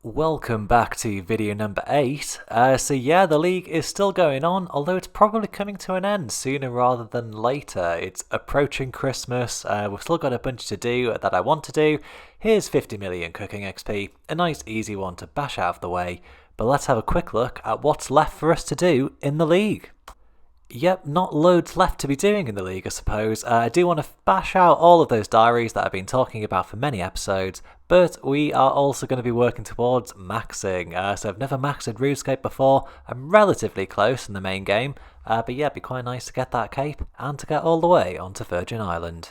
Welcome back to video number 8. So yeah, the league is still going on, although it's probably coming to an end sooner rather than later. It's approaching Christmas, we've still got a bunch to do that I want to do. Here's 50 million cooking XP, a nice easy one to bash out of the way, but let's have a quick look at what's left for us to do in the league. Yep, not loads left to be doing in the league, I suppose. I do want to bash out all of those diaries that I've been talking about for many episodes, but we are also going to be working towards maxing. So I've never maxed in RuneScape before. I'm relatively close in the main game, but yeah, it'd be quite nice to get that cape and to get all the way onto Virgin Island.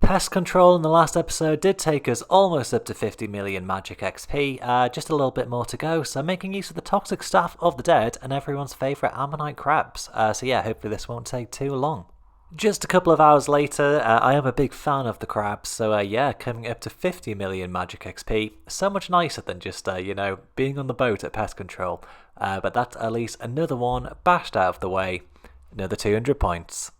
Pest control in the last episode did take us almost up to 50 million magic XP, just a little bit more to go, so making use of the toxic staff of the dead and everyone's favourite ammonite crabs. So yeah, hopefully this won't take too long. Just a couple of hours later, I am a big fan of the crabs, so yeah, coming up to 50 million magic XP, so much nicer than just, being on the boat at pest control. But that's at least another one bashed out of the way, another 200 points.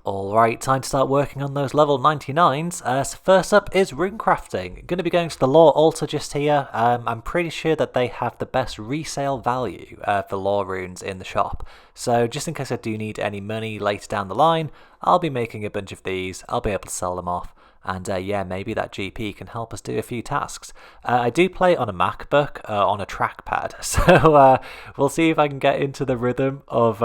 Alright, time to start working on those level 99s. So first up is rune crafting. Going to be going to the lore altar just here. I'm pretty sure that they have the best resale value for lore runes in the shop. So just in case I do need any money later down the line, I'll be making a bunch of these. I'll be able to sell them off. And yeah, maybe that GP can help us do a few tasks. I do play on a MacBook, on a trackpad. So we'll see if I can get into the rhythm of,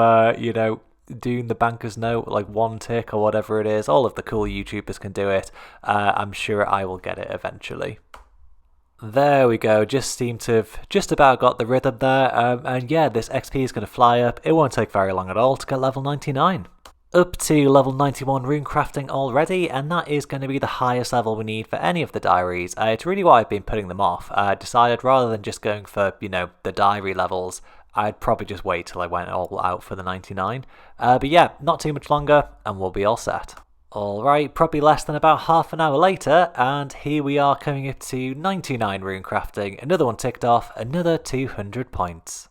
doing the banker's note, like one tick or whatever it is. All of the cool YouTubers can do it. I'm sure I will get it eventually. There we go, just seem to have just about got the rhythm there, and yeah, this XP is going to fly up. It won't take very long at all to get level 99. Up to level 91 rune crafting already, and that is going to be the highest level we need for any of the diaries. It's really why I've been putting them off. I decided rather than just going for, the diary levels, I'd probably just wait till I went all out for the 99. But yeah, not too much longer, and we'll be all set. Alright, probably less than about half an hour later, and here we are coming up to 99 rune crafting. Another one ticked off, another 200 points.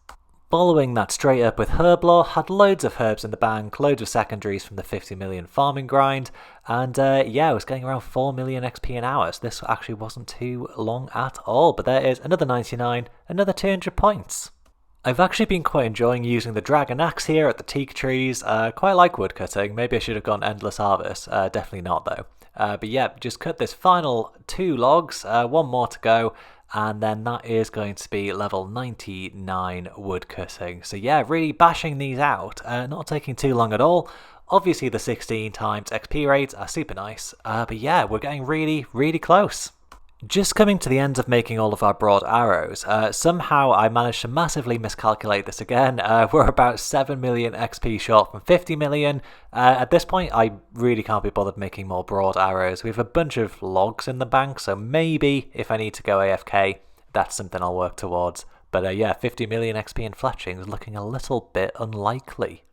Following that straight up with herb lore, had loads of herbs in the bank, loads of secondaries from the 50 million farming grind, and yeah, I was getting around 4 million XP an hour, so this actually wasn't too long at all. But there is another 99, another 200 points. I've actually been quite enjoying using the dragon axe here at the teak trees. Quite like woodcutting. Maybe I should have gone endless harvest. Definitely not though. But yeah, just cut this final 2 logs, one more to go, and then that is going to be level 99 woodcutting. So yeah, really bashing these out, not taking too long at all. Obviously the 16 times XP rates are super nice, but yeah, we're getting really, really close. Just coming to the end of making all of our broad arrows, somehow I managed to massively miscalculate this again. We're about 7 million XP short from 50 million. At this point, I really can't be bothered making more broad arrows. We have a bunch of logs in the bank, so maybe if I need to go AFK, that's something I'll work towards. But yeah, 50 million XP in fletching is looking a little bit unlikely.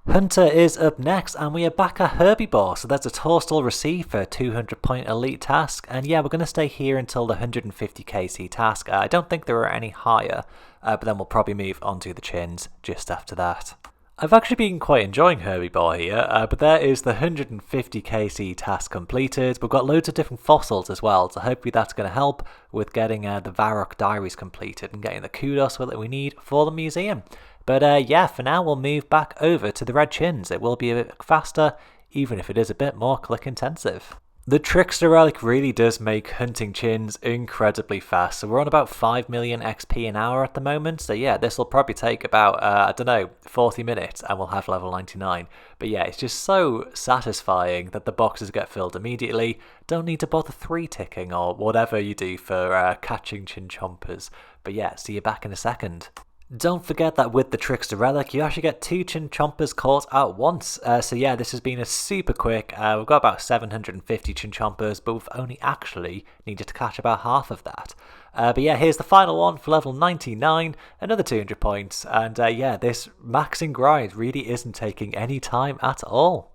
Hunter is up next, and we are back at Herbivore, so there's a Torstal receive for a 200 point elite task, and yeah, we're going to stay here until the 150 KC task. I don't think there are any higher, but then we'll probably move on to the chins just after that. I've actually been quite enjoying Herbivore here, but there is the 150 KC task completed. We've got loads of different fossils as well, so hopefully that's going to help with getting the Varrock diaries completed and getting the kudos that we need for the museum. But yeah, for now we'll move back over to the red chins. It will be a bit faster, even if it is a bit more click intensive. The Trickster Relic really does make hunting chins incredibly fast, so we're on about 5 million XP an hour at the moment, so yeah, this will probably take about, 40 minutes and we'll have level 99. But yeah, it's just so satisfying that the boxes get filled immediately, don't need to bother 3-ticking or whatever you do for catching chin chompers. But yeah, see you back in a second. Don't forget that with the Trickster Relic, you actually get 2 chin chompers caught at once. So yeah, this has been a super quick. We've got about 750 chin chompers, but we've only actually needed to catch about half of that. But yeah, here's the final one for level 99, another 200 points. And yeah, this maxing grind really isn't taking any time at all.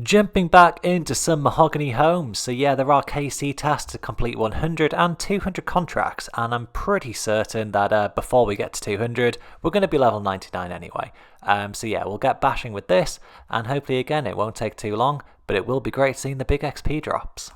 Jumping back into some mahogany homes, so yeah, there are KC tasks to complete 100 and 200 contracts, and I'm pretty certain that before we get to 200, we're going to be level 99 anyway. So yeah, we'll get bashing with this, and hopefully again it won't take too long, but it will be great seeing the big XP drops.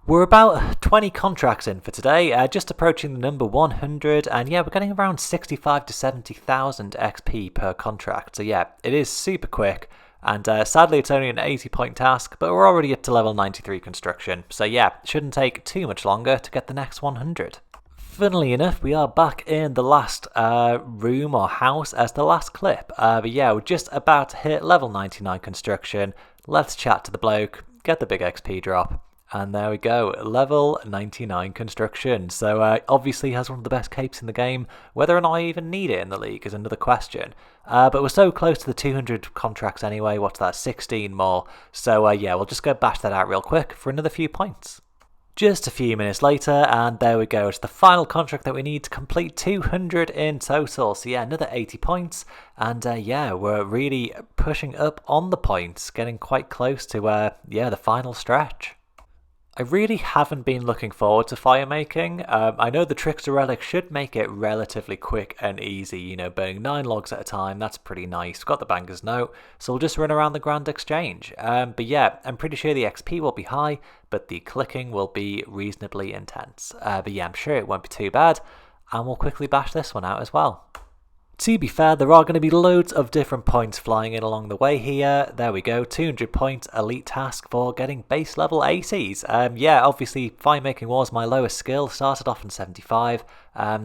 We're about 20 contracts in for today, just approaching the number 100, and yeah, we're getting around 65 to 70,000 XP per contract. So yeah, it is super quick, and sadly it's only an 80-point task, but we're already up to level 93 construction. So yeah, shouldn't take too much longer to get the next 100. Funnily enough, we are back in the last room or house as the last clip. But yeah, we're just about to hit level 99 construction. Let's chat to the bloke, get the big XP drop. And there we go, level 99 construction. So obviously has one of the best capes in the game. Whether or not I even need it in the league is another question. But we're so close to the 200 contracts anyway. What's that, 16 more. So yeah, we'll just go bash that out real quick for another few points. Just a few minutes later, and there we go. It's the final contract that we need to complete 200 in total. So yeah, another 80 points. And yeah, we're really pushing up on the points, getting quite close to yeah, the final stretch. I really haven't been looking forward to fire making. I know the Trickster Relic should make it relatively quick and easy, you know, burning 9 logs at a time. That's pretty nice. Got the Banker's Note, so we'll just run around the Grand Exchange. But yeah, I'm pretty sure the XP will be high, but the clicking will be reasonably intense. But yeah, I'm sure it won't be too bad, and we'll quickly bash this one out as well. To be fair, there are going to be loads of different points flying in along the way here. There we go, 200 points elite task for getting base level 80s. Yeah, obviously fire making was my lowest skill, started off in 75.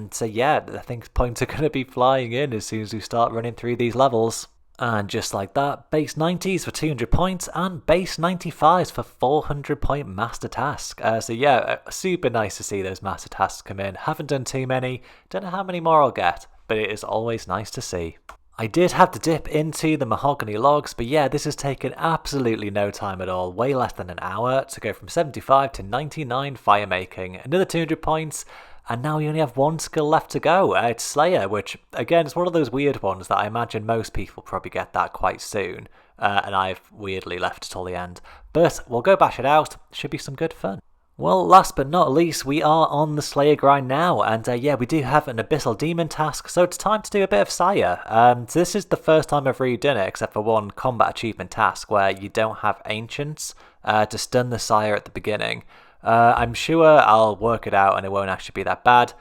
So yeah, I think points are going to be flying in as soon as we start running through these levels. And just like that, base 90s for 200 points and base 95s for 400 point master task. So yeah, super nice to see those master tasks come in. Haven't done too many, don't know how many more I'll get, but it is always nice to see. I did have to dip into the mahogany logs, but yeah, this has taken absolutely no time at all, way less than an hour to go from 75 to 99 fire making, another 200 points, and now we only have one skill left to go. It's Slayer, which again is one of those weird ones that I imagine most people probably get that quite soon, and I've weirdly left it till the end. But we'll go bash it out, should be some good fun. Well, last but not least, we are on the Slayer grind now, and yeah, we do have an Abyssal Demon task, so it's time to do a bit of Sire. So this is the first time I've really done it, except for one combat achievement task where you don't have Ancients to stun the Sire at the beginning. I'm sure I'll work it out and it won't actually be that bad,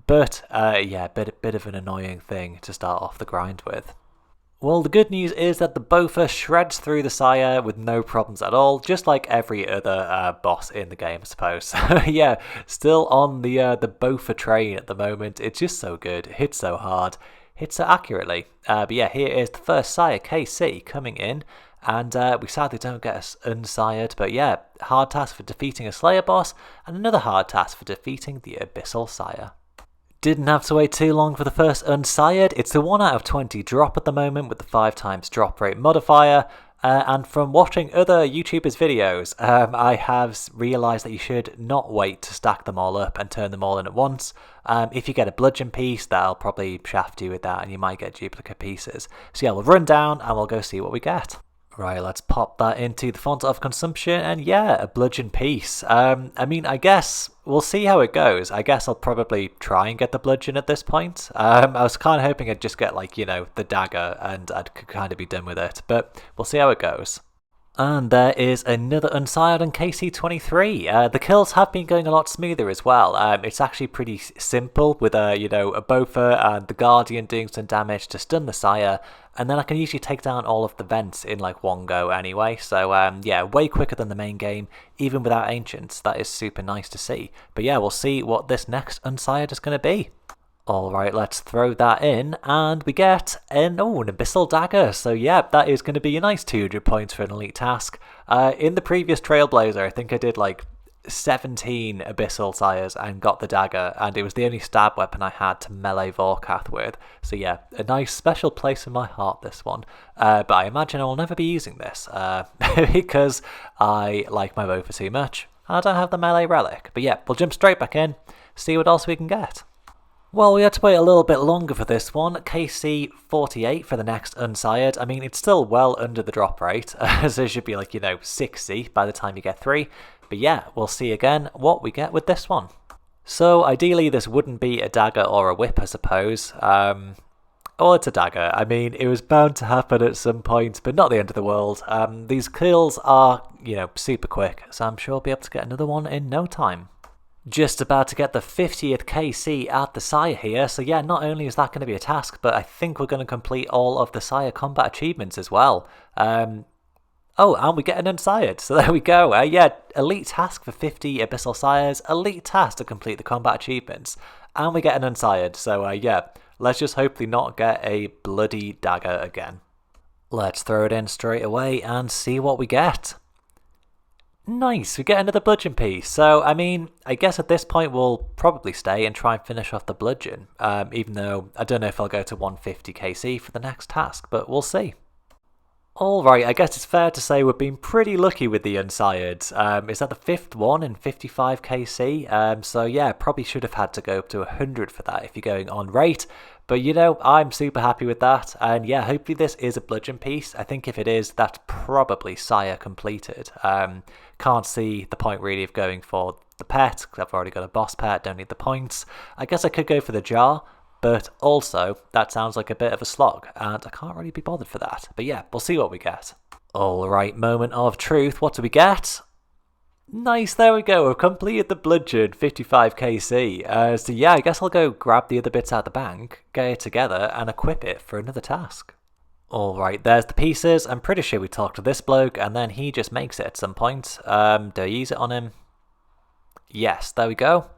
but yeah, bit of an annoying thing to start off the grind with. Well, the good news is that the Bofa shreds through the Sire with no problems at all, just like every other boss in the game, I suppose. So yeah, still on the Bofa train at the moment. It's just so good, hits so hard, hits so accurately. But yeah, here is the first Sire, KC, coming in, and we sadly don't get us unsired, but yeah, hard task for defeating a Slayer boss, and another hard task for defeating the Abyssal Sire. Didn't have to wait too long for the first unsired. It's a 1 out of 20 drop at the moment with the 5x drop rate modifier. And from watching other YouTubers' videos, I have realised that you should not wait to stack them all up and turn them all in at once. If you get a bludgeon piece, that'll probably shaft you with that and you might get duplicate pieces. So yeah, we'll run down and we'll go see what we get. Right, let's pop that into the font of consumption, and yeah, a bludgeon piece. I mean, I guess we'll see how it goes. I guess I'll probably try and get the bludgeon at this point. I was kind of hoping I'd just get, like, you know, the dagger and I'd kind of be done with it, but we'll see how it goes. And there is another unsired on KC23. The kills have been going a lot smoother as well. It's actually pretty simple with you know, a Bofa and the Guardian doing some damage to stun the Sire, and then I can usually take down all of the vents in like one go anyway. So yeah, way quicker than the main game, even without Ancients. That is super nice to see. But yeah, we'll see what this next unsired is going to be. Alright, let's throw that in, and we get an Abyssal Dagger. So yeah, that is going to be a nice 200 points for an elite task. In the previous Trailblazer, I think I did like 17 Abyssal Sires and got the dagger, and it was the only stab weapon I had to melee Vorkath with. So yeah, a nice special place in my heart, this one. But I imagine I will never be using this, because I like my Bofa too much, and I don't have the melee relic. But yeah, we'll jump straight back in, see what else we can get. Well, we had to wait a little bit longer for this one. KC 48 for the next unsired. I mean, it's still well under the drop rate, so it should be like, you know, 60 by the time you get 3. But yeah, we'll see again what we get with this one. So ideally this wouldn't be a dagger or a whip, I suppose. Oh, it's a dagger. I mean, it was bound to happen at some point, but not the end of the world. These kills are, super quick, so I'm sure I'll be able to get another one in no time. Just about to get the 50th KC at the Sire here, so yeah, not only is that going to be a task, but I think we're going to complete all of the Sire combat achievements as well. Oh, and we get an Unsired, so there we go. Yeah, elite task for 50 Abyssal Sires, elite task to complete the combat achievements, and we get an Unsired, so yeah, let's just hopefully not get a bloody dagger again. Let's throw it in straight away and see what we get. Nice, we get another bludgeon piece. So, I mean, I guess at this point we'll probably stay and try and finish off the bludgeon. Even though I don't know if I'll go to 150 KC for the next task, but we'll see. Alright, I guess it's fair to say we've been pretty lucky with the Unsireds. Is that the 5th one in 55 KC? So yeah, probably should have had to go up to 100 for that if you're going on rate. But I'm super happy with that. And yeah, hopefully this is a bludgeon piece. I think if it is, that's probably Sire completed. Can't see the point really of going for the pet, because I've already got a boss pet, don't need the points. I guess I could go for the jar, but also that sounds like a bit of a slog, and I can't really be bothered for that. But yeah, we'll see what we get. Alright, moment of truth, what do we get? Nice, there we go, we've completed the bludgeon, 55 KC. So yeah, I guess I'll go grab the other bits out of the bank, get it together, and equip it for another task. Alright, there's the pieces. I'm pretty sure we talked to this bloke, and then he just makes it at some point. Do I use it on him? Yes, there we go.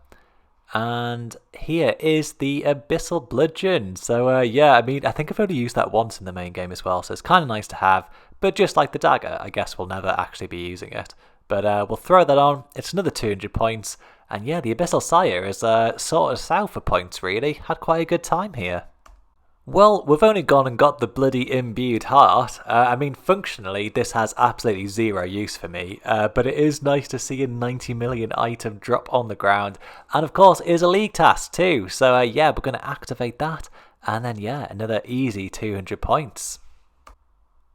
And here is the Abyssal Bludgeon. So yeah, I mean, I think I've only used that once in the main game as well, so it's kind of nice to have. But just like the dagger, I guess we'll never actually be using it. But we'll throw that on. It's another 200 points. And yeah, the Abyssal Sire is sort of south for points, really. Had quite a good time here. Well, we've only gone and got the bloody imbued heart. I mean, functionally, this has absolutely zero use for me, but it is nice to see a 90 million item drop on the ground. And of course, it is a league task too, so yeah, we're going to activate that. And then yeah, another easy 200 points.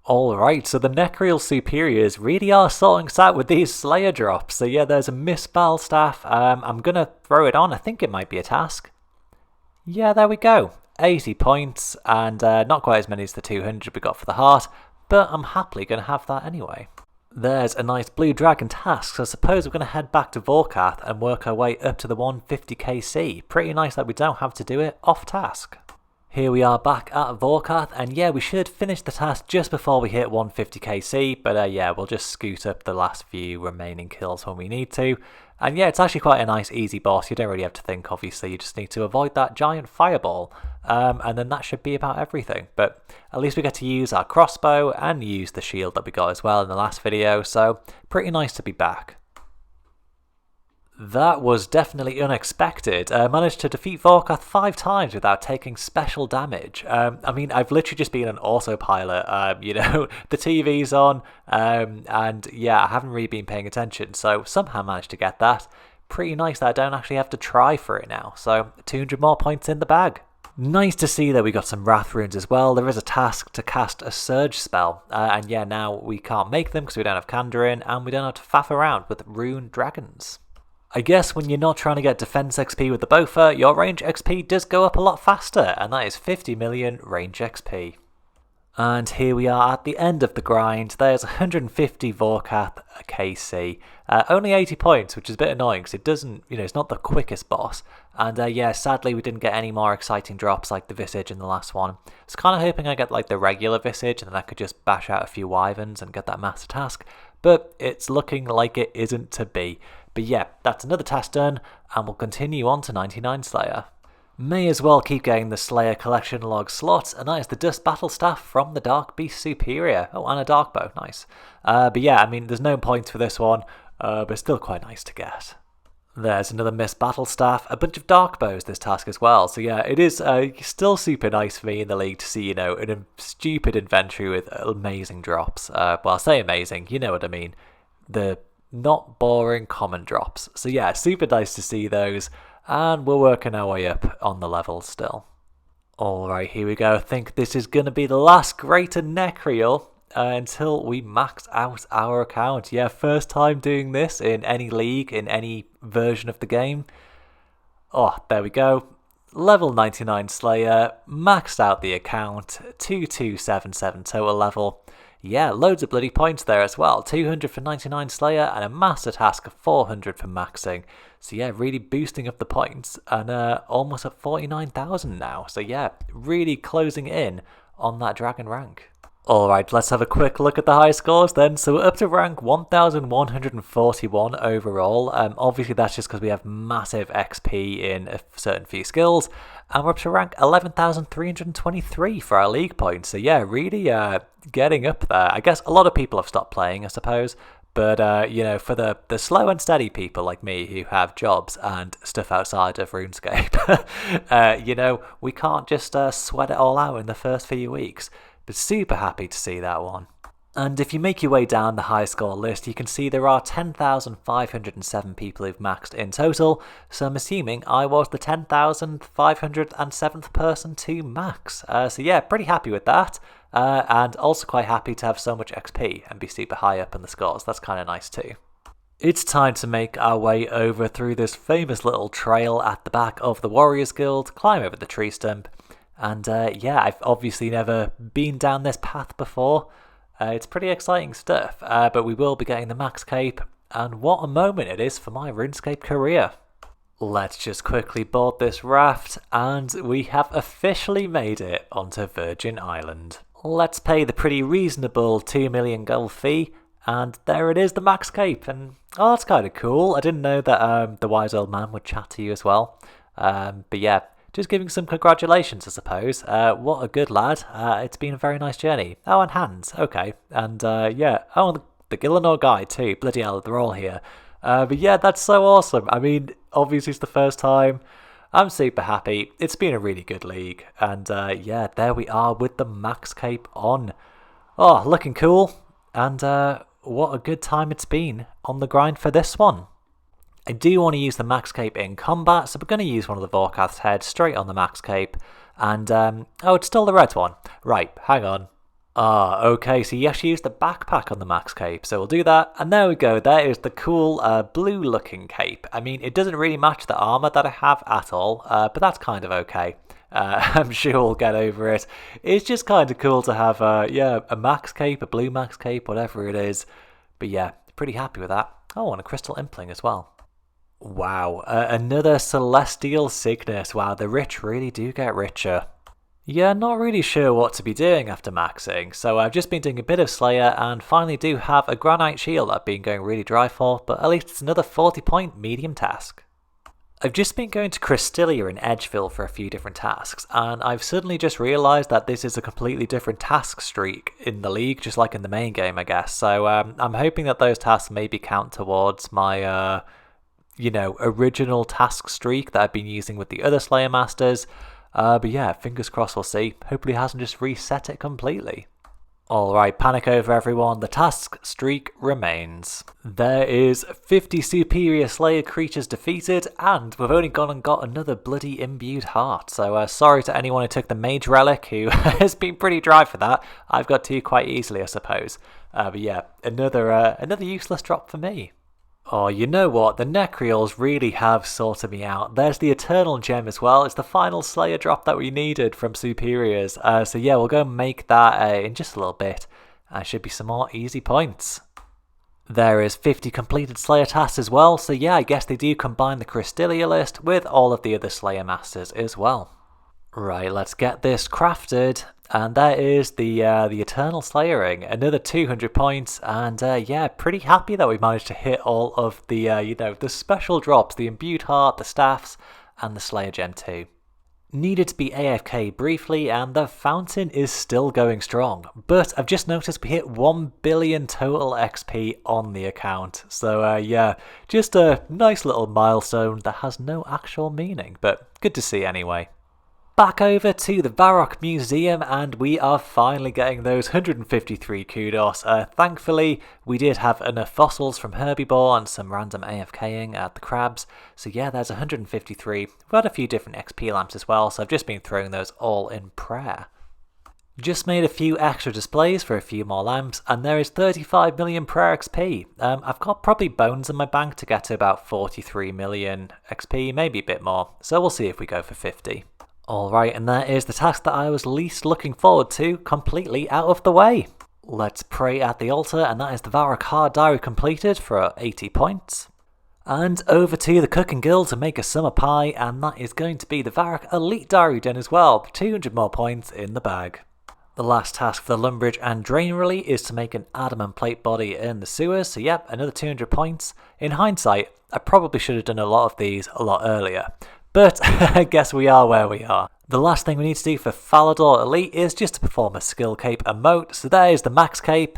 Alright, so the Necreal Superiors really are sorting us out with these Slayer drops. So yeah, there's a Miss Staff. I'm going to throw it on. I think it might be a task. Yeah, there we go. 80 points, and not quite as many as the 200 we got for the heart, but I'm happily going to have that anyway. There's a nice blue dragon task, so I suppose we're going to head back to Vorkath and work our way up to the 150 KC. Pretty nice that we don't have to do it off task. Here we are back at Vorkath, and yeah, we should finish the task just before we hit 150 KC, but yeah, we'll just scoot up the last few remaining kills when we need to. And yeah, it's actually quite a nice easy boss. You don't really have to think, obviously, you just need to avoid that giant fireball. And then that should be about everything. But at least we get to use our crossbow and use the shield that we got as well in the last video, so pretty nice to be back. That was definitely unexpected. Managed to defeat Vorkath 5 times without taking special damage. I mean, I've literally just been an autopilot, the TV's on, and yeah, I haven't really been paying attention, so somehow managed to get that. Pretty nice that I don't actually have to try for it now, so 200 more points in the bag. Nice to see that we got some Wrath runes as well. There is a task to cast a Surge spell, and yeah, now we can't make them because we don't have Kandarin, and we don't have to faff around with rune dragons. I guess when you're not trying to get defense XP with the Bofa, your range XP does go up a lot faster, and that is 50 million range XP. And here we are at the end of the grind. There's 150 Vorkath KC. Only 80 points, which is a bit annoying because it doesn't, it's not the quickest boss. And yeah, sadly we didn't get any more exciting drops like the Visage in the last one. I was kind of hoping I get like the regular Visage and then I could just bash out a few Wyverns and get that master task. But it's looking like it isn't to be. But yeah, that's another task done, and we'll continue on to 99 Slayer. May as well keep getting the Slayer collection log slots, and that is the Dust Battle Staff from the Dark Beast Superior. Oh, and a Dark Bow, nice. But yeah, I mean, there's no points for this one, but still quite nice to get. There's another Mist Battle Staff, a bunch of Dark Bows this task as well. So yeah, it is still super nice for me in the league to see, a stupid inventory with amazing drops. Well, I say amazing, you know what I mean. The not boring common drops. So yeah, super nice to see those, and we're working our way up on the levels still. Alright, here we go. I think this is going to be the last greater Necreal until we max out our account. Yeah, first time doing this in any league, in any version of the game. Oh, there we go. level 99 Slayer, maxed out the account, 2277 total level. Yeah, loads of bloody points there as well. 200 for 99 Slayer and a master task of 400 for maxing. So yeah, really boosting up the points and almost at 49,000 now. So yeah, really closing in on that dragon rank. Alright, let's have a quick look at the high scores then. So we're up to rank 1141 overall. Obviously that's just because we have massive XP in a certain few skills. And we're up to rank 11,323 for our league points. So yeah, really getting up there. I guess a lot of people have stopped playing, I suppose. But, you know, for the slow and steady people like me who have jobs and stuff outside of RuneScape, you know, we can't just sweat it all out in the first few weeks. But super happy to see that one. And if you make your way down the high score list, you can see there are 10,507 people who've maxed in total, so I'm assuming I was the 10,507th person to max. So yeah, pretty happy with that, and also quite happy to have so much XP and be super high up in the scores. That's kind of nice too. It's time to make our way over through this famous little trail at the back of the Warriors Guild, climb over the tree stump. And yeah, I've obviously never been down this path before. It's pretty exciting stuff, but we will be getting the max cape, and what a moment it is for my RuneScape career. Let's just quickly board this raft, and we have officially made it onto Virgin Island. Let's pay the pretty reasonable 2 million gold fee, and there it is, the max cape, and oh, that's kind of cool. I didn't know that the wise old man would chat to you as well, but yeah. Just giving some congratulations, I suppose. What a good lad. It's been a very nice journey. Oh, and Hans. Okay. And yeah. Oh, and the Gillinor guy too. Bloody hell, they're all here. But yeah, that's so awesome. I mean, obviously it's the first time. I'm super happy. It's been a really good league. And yeah, there we are with the max cape on. Oh, looking cool. And what a good time it's been on the grind for this one. I do want to use the max cape in combat, so we're going to use one of the Vorkath's heads straight on the max cape. And, oh, it's still the red one. Right, hang on. Ah, okay, so you actually use the backpack on the max cape, so we'll do that. And there we go, there is the cool blue-looking cape. I mean, it doesn't really match the armour that I have at all, but that's kind of okay. I'm sure we'll get over it. It's just kind of cool to have, yeah, a max cape, a blue max cape, whatever it is. But yeah, pretty happy with that. Oh, and a crystal impling as well. Wow, another celestial signet. Wow, the rich really do get richer. Yeah, not really sure what to be doing after maxing, so I've just been doing a bit of Slayer and finally do have a granite shield I've been going really dry for, but at least it's another 40-point medium task. I've just been going to Crystallia in Edgeville for a few different tasks, and I've suddenly just realised that this is a completely different task streak in the league, just like in the main game, I guess. So I'm hoping that those tasks maybe count towards my you know, original task streak that I've been using with the other Slayer Masters. But yeah, fingers crossed we'll see. Hopefully it hasn't just reset it completely. Alright, panic over everyone, the task streak remains. There is 50 superior Slayer creatures defeated, and we've only gone and got another bloody imbued heart. So sorry to anyone who took the mage relic, who has been pretty dry for that. I've got two quite easily, I suppose. But yeah, another useless drop for me. Oh, you know what? The Necreals really have sorted me out. There's the Eternal Gem as well. It's the final Slayer drop that we needed from Superiors. So yeah, we'll go and make that in just a little bit. Should be some more easy points. There is 50 completed Slayer tasks as well. So yeah, I guess they do combine the Crystallia list with all of the other Slayer Masters as well. Right, let's get this crafted. And that is the Eternal Slayering, another 200 points, and yeah, pretty happy that we managed to hit all of the, you know, the special drops, the Imbued Heart, the Staffs, and the Slayer Gem too. Needed to be AFK briefly, and the Fountain is still going strong, but I've just noticed we hit 1 billion total XP on the account, so yeah, just a nice little milestone that has no actual meaning, but good to see anyway. Back over to the Varrock Museum, and we are finally getting those 153 kudos. Thankfully, we did have enough fossils from Herbivore and some random AFKing at the crabs. So yeah, there's 153. We've had a few different XP lamps as well, so I've just been throwing those all in prayer. Just made a few extra displays for a few more lamps, and there is 35 million per XP. I've got probably bones in my bank to get to about 43 million XP, maybe a bit more, so we'll see if we go for 50. Alright, and that is the task that I was least looking forward to, completely out of the way. Let's pray at the altar, and that is the Varakar diary completed for 80 points. And over to the Cooking Guild to make a summer pie, and that is going to be the Varak Elite Diary done as well, 200 more points in the bag. The last task for the Lumbridge and Drainery is to make an adamant plate body in the sewers, so yep, another 200 points. In hindsight, I probably should have done a lot of these a lot earlier, but I guess we are where we are. The last thing we need to do for Falador Elite is just to perform a skill cape emote, so there is the max cape,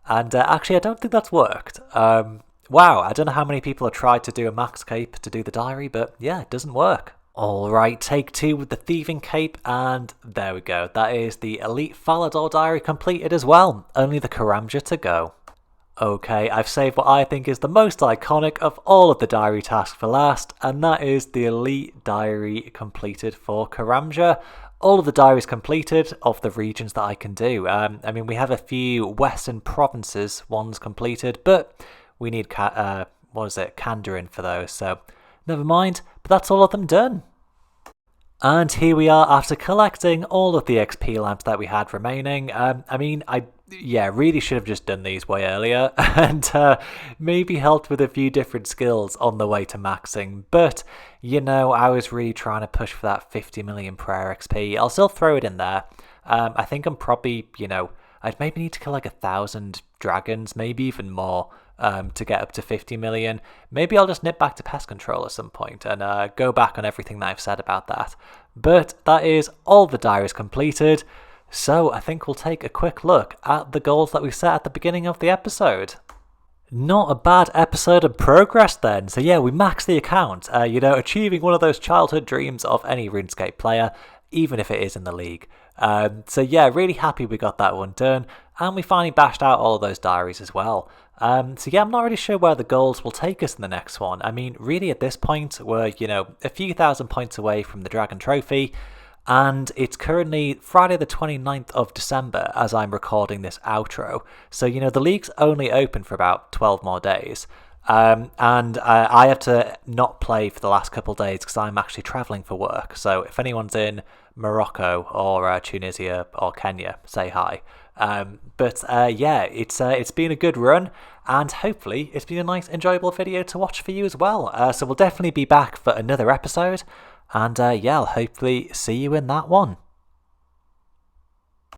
and actually I don't think that's worked. Wow, I don't know how many people have tried to do a max cape to do the diary, but yeah, it doesn't work. Alright, take 2 with the Thieving Cape, and there we go. That is the Elite Falador Diary completed as well. Only the Karamja to go. Okay, I've saved what I think is the most iconic of all of the diary tasks for last, and that is the Elite Diary completed for Karamja. All of the diaries completed of the regions that I can do. I mean, we have a few Western Provinces ones completed, but we need Kandarin for those, so never mind, but that's all of them done. And here we are after collecting all of the XP lamps that we had remaining. I mean, I really should have just done these way earlier and maybe helped with a few different skills on the way to maxing. But, you know, I was really trying to push for that 50 million prayer XP. I'll still throw it in there. I think I'm probably, you know, I'd maybe need to kill like 1,000 dragons, maybe even more. To get up to 50 million. Maybe I'll just nip back to pest control at some point and go back on everything that I've said about that. But that is all the diaries completed, so I think we'll take a quick look at the goals that we set at the beginning of the episode. Not a bad episode of progress then. So yeah, we maxed the account, you know, achieving one of those childhood dreams of any RuneScape player, even if it is in the league. So yeah, really happy we got that one done, and we finally bashed out all of those diaries as well. So yeah, I'm not really sure where the goals will take us in the next one. I mean, really at this point, we're, you know, a few thousand points away from the Dragon Trophy, and it's currently Friday the 29th of December as I'm recording this outro. So, you know, the league's only open for about 12 more days. And I have to not play for the last couple of days because I'm actually travelling for work. So if anyone's in Morocco or Tunisia or Kenya, say hi. But yeah, it's been a good run, and hopefully it's been a nice, enjoyable video to watch for you as well. So we'll definitely be back for another episode, and yeah, I'll hopefully see you in that one.